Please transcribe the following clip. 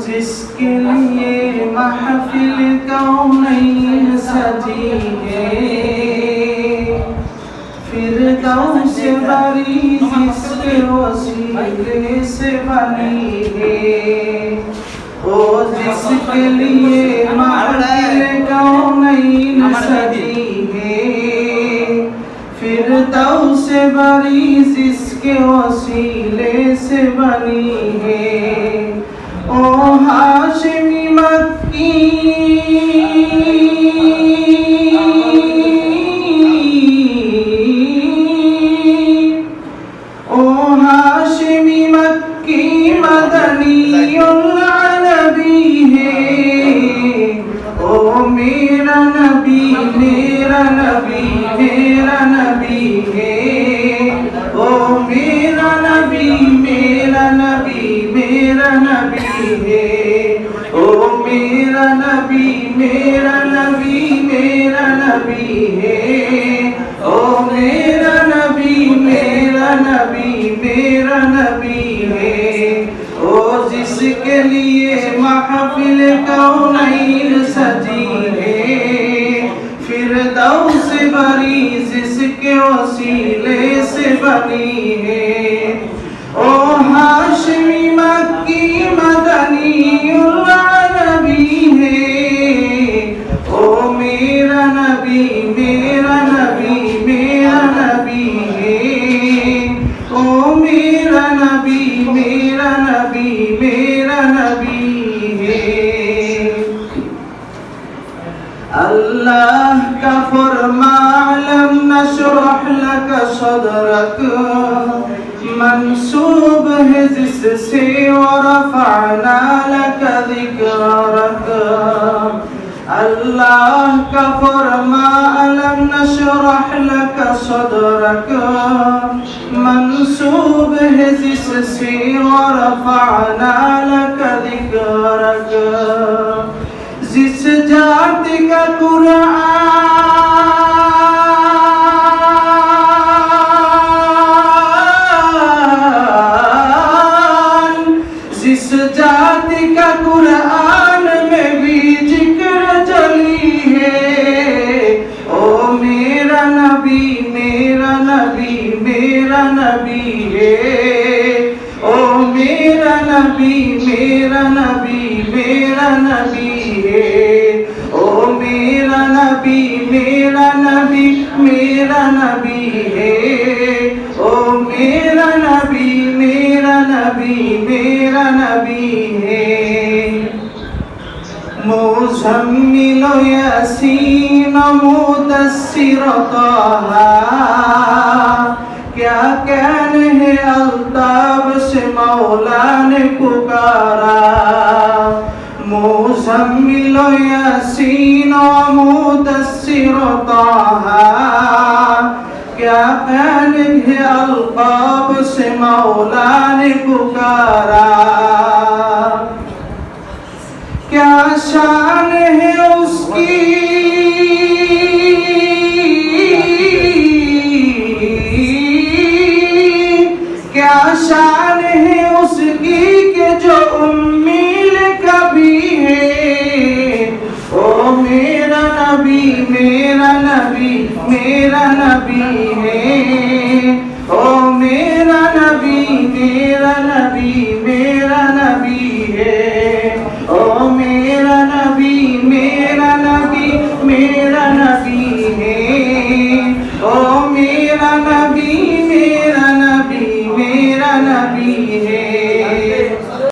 जिसके लिए महफिल कौनैन सजी है, फिरदौस बरी जिसके वसीले से बनी है। ओ जिसके लिए महफिल कौनैन सजी है, फिरदौस बरी जिसके वसीले से बनी है। ओ हाशिमी मक्की मदनी नबी है। ओ मेरा नबी मेरा नबी मेरा नबी है। ओ मेरा नबी मेरा नबी मेरा नबी है। ओ मेरा नबी मेरा नबी मेरा नबी है। ओ मेरा नबी मेरा नबी मेरा नबी है। ओ जिसके लिए महफिल कौनैन सजी है, फिरदौस बरी जिसके वसीले से बनी है। ओ हाशिमी मक्की मदनी नबी है। ओ मेरा नबी मेरा नबी मेरा नबी है। ओ मेरा नबी मेरा नबी मेरा नबी है। अल्लाह का फरमान नशरह लक सदरक मंसूब है जिससे और रफ़अना लक ज़िक्रक। अल्लाह का फरमान नशरह लक सदरक मंसूब है जिससे और रफ़अना लक ज़िक्रक। जिस जाति का कुरान जिस जाति का कुरान में भी जिक्र जली है। ओ मेरा नबी मेरा नबी मेरा नबी है। ओ मेरा नबी मेरा नबी मेरा नबी है। ओ मेरा नबी मेरा नबी मेरा नबी है। ओ मेरा नबी मेरा नबी मेरा नबी है। मुज़म्मिल यासीन मुदस्सिर ताहा, क्या कहने है अल्ताब से मौला ने पुकारा। मुज़म्मिल यासीन मुदस्सिर ताहा, क्या कहने है अल्ताब से मौला ने पुकारा। क्या शान है उसकी क्या शान है उसकी के जो उम्मीद कभी है। ओ मेरा नबी मेरा नबी मेरा नबी है।